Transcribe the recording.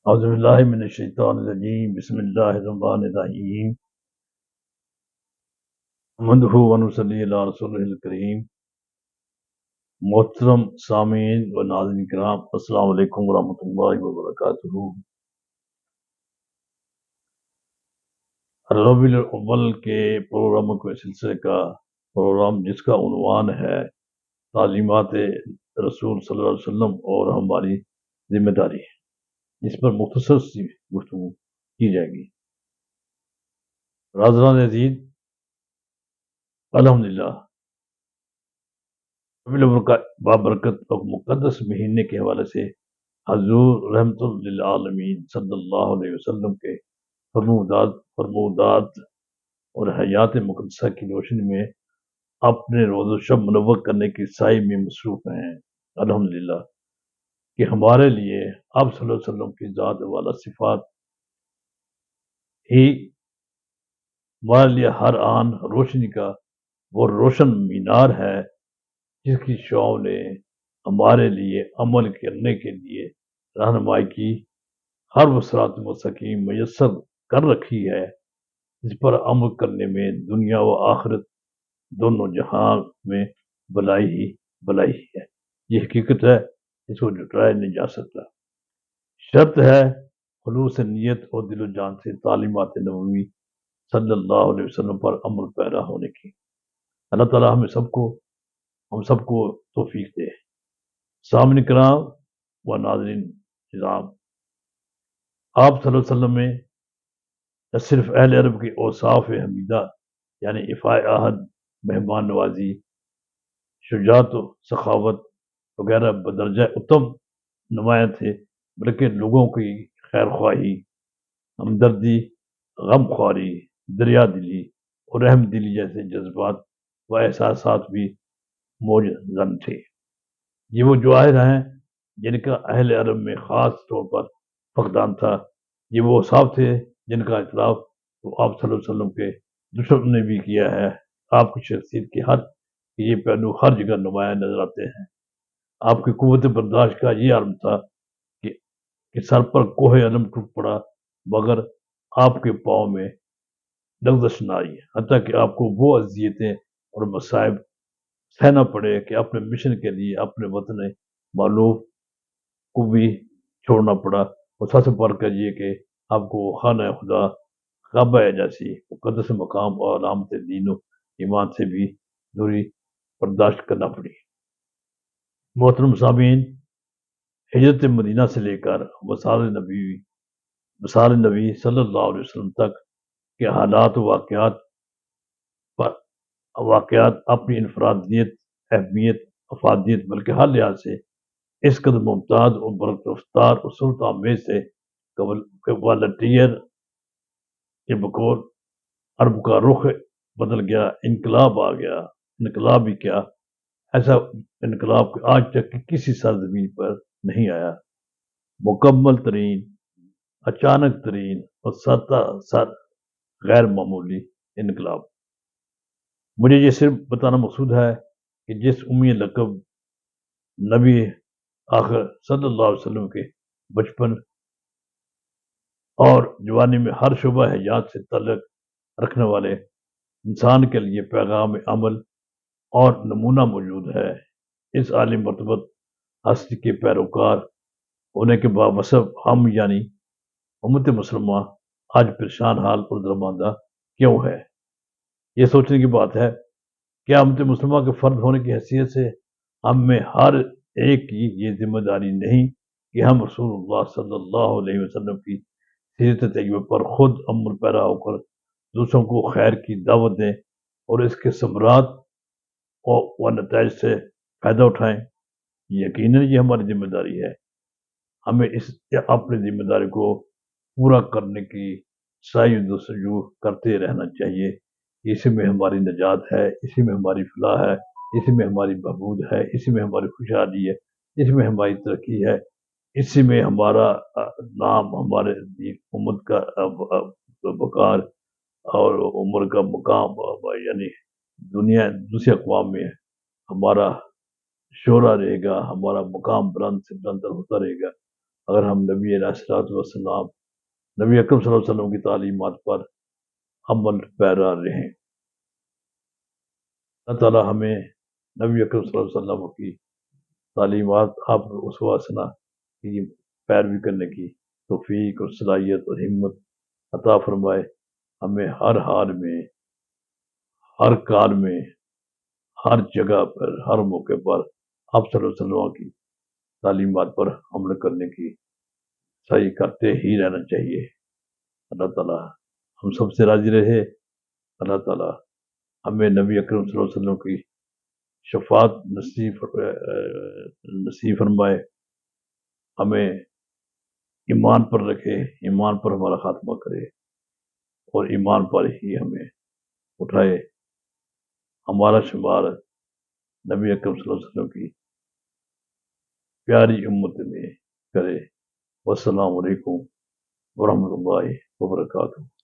اعوذ باللہ من الشیطان الرجیم بسم اللہ الرحمن الرحیم نحمدہ ونصلی علی رسولہ الکریم۔ محترم سامعین و ناظرین کرام، السلام علیکم ورحمۃ اللہ وبرکاتہ۔ ربیع الاول کے پروگراموں کے سلسلے کا پروگرام جس کا عنوان ہے تعلیمات رسول صلی اللہ علیہ وسلم اور ہماری ذمہ داری، اس پر مختصر سی گفتگو کی جائے گی۔ حضرات عزیز، الحمدللہ ربیع الاول کا بابرکت اور مقدس مہینے کے حوالے سے حضور رحمت للعالمین صلی اللہ علیہ وسلم کے فرمودات اور حیات مقدسہ کی روشنی میں اپنے روز و شب منور کرنے کی سعی میں مصروف ہیں۔ الحمدللہ کہ ہمارے لیے آپ صلی اللہ علیہ وسلم کی ذات والا صفات ہی ہمارے لیے ہر آن روشنی کا وہ روشن مینار ہے جس کی شعاؤں نے ہمارے لیے عمل کرنے کے لیے رہنمائی کی ہر وہ صراط مستقیم میسر کر رکھی ہے، جس پر عمل کرنے میں دنیا و آخرت دونوں جہاں میں بلائی ہی بلائی ہے۔ یہ حقیقت ہے، اس کو جھٹلایا نہیں جا سکتا۔ شرط ہے خلوص نیت اور دل و جان سے تعلیمات نبوی صلی اللہ علیہ وسلم پر عمل پیرا ہونے کی۔ اللہ تعالیٰ ہم سب کو توفیق دے۔ سامعین کرام و ناظرین نظام، آپ صلی اللہ علیہ وسلم میں نہ صرف اہل عرب کی اوصاف حمیدہ یعنی افاء عہد، مہمان نوازی، شجاعت و سخاوت وغیرہ بدرجہ اتم نمایاں تھے، بلکہ لوگوں کی خیر خواہی، ہمدردی، غم خواری، دریا دلی اور رحم دلی جیسے جذبات و احساسات بھی موجزن تھے۔ یہ وہ جواہر ہیں جن کا اہل عرب میں خاص طور پر فقدان تھا۔ یہ وہ اوصاف تھے جن کا اعتراف تو آپ صلی اللہ علیہ وسلم کے دشمن نے بھی کیا ہے۔ آپ کی شخصیت کے یہ پہلو ہر جگہ نمایاں نظر آتے ہیں۔ آپ کی قوت برداشت کا یہ عالم تھا کہ سر پر کوہ علم ٹوٹ پڑا مگر آپ کے پاؤں میں لغزش نہ آئی، حتیٰ کہ آپ کو وہ اذیتیں اور مصائب سہنا پڑے کہ اپنے مشن کے لیے اپنے وطن معلوف کو بھی چھوڑنا پڑا، اور سب سے بڑھ کر یہ کہ آپ کو خانہ خدا کعبہ جیسی مقدس مقام اور علامت دین و ایمان سے بھی دوری برداشت کرنا پڑی۔ محترم سامعین، ہجرت مدینہ سے لے کر وصال نبی صلی اللہ علیہ وسلم تک کے حالات و واقعات اپنی انفرادیت، اہمیت، افادیت بلکہ ہر لحاظ سے اس قدر ممتاز اور برق رفتار اور سلط آمیز سے والٹیر کے بقول عرب کا رخ بدل گیا، انقلاب آ گیا۔ انقلاب ہی کیا، ایسا انقلاب کہ آج تک کسی سرزمین پر نہیں آیا۔ مکمل ترین، اچانک ترین اور سر غیر معمولی انقلاب۔ مجھے یہ صرف بتانا مقصود ہے کہ جس امی لقب نبی آخر صلی اللہ علیہ وسلم کے بچپن اور جوانی میں ہر شعبہ حیات سے تعلق رکھنے والے انسان کے لیے پیغام عمل اور نمونہ موجود ہے، اس عالی مرتبت ہستی کے پیروکار ہونے کے باوصف ہم یعنی امت مسلمہ آج پریشان حال اور درماندہ کیوں ہے؟ یہ سوچنے کی بات ہے۔ کیا امت مسلمہ کے فرد ہونے کی حیثیت سے ہم میں ہر ایک کی یہ ذمہ داری نہیں کہ ہم رسول اللہ صلی اللہ علیہ وسلم کی سیرت طیبہ پر خود عمل پیرا ہو کر دوسروں کو خیر کی دعوت دیں اور اس کے ثمرات و نتائج سے فائدہ اٹھائیں؟ یقیناً یہ ہماری ذمہ داری ہے۔ ہمیں اپنی ذمہ داری کو پورا کرنے کی سعی و جستجو کرتے رہنا چاہیے۔ اسی میں ہماری نجات ہے، اسی میں ہماری فلاح ہے، اسی میں ہماری بہبود ہے، اسی میں ہماری خوشحالی ہے، اسی میں ہماری ترقی ہے، اسی میں ہمارا نام، ہمارے امت کا وقار اور عمر کا مقام، یعنی دنیا دوسرے اقوام میں ہمارا شعرا رہے گا، ہمارا مقام بلند سے بلندر ہوتا رہے گا۔ اگر ہم نبی علیہ الصلوۃ والسلام نبی اکرم صلی اللہ علیہ وسلم کی تعلیمات پر عمل پیرا رہیں۔ اللہ تعالیٰ ہمیں نبی اکرم صلی اللہ علیہ وسلم کی تعلیمات آپ اسوہ حسنہ کی پیروی کرنے کی توفیق اور صلاحیت اور ہمت عطا فرمائے۔ ہمیں ہر حال میں، ہر کال میں، ہر جگہ پر، ہر موقع پر آپ صلی اللہ علیہ وسلم کی تعلیمات پر عمل کرنے کی صحیح کرتے ہی رہنا چاہیے۔ اللہ تعالیٰ ہم سب سے راضی رہے۔ اللہ تعالیٰ ہمیں نبی اکرم صلی اللہ علیہ وسلم کی شفاعت نصیب فرمائے، ہمیں ایمان پر رکھے، ایمان پر ہمارا خاتمہ کرے اور ایمان پر ہی ہمیں اٹھائے، ہمارا شمار نبی اکرم صلی اللہ علیہ وسلم کی پیاری امت میں کرے۔ والسلام علیکم ورحمۃ اللہ وبرکاتہ۔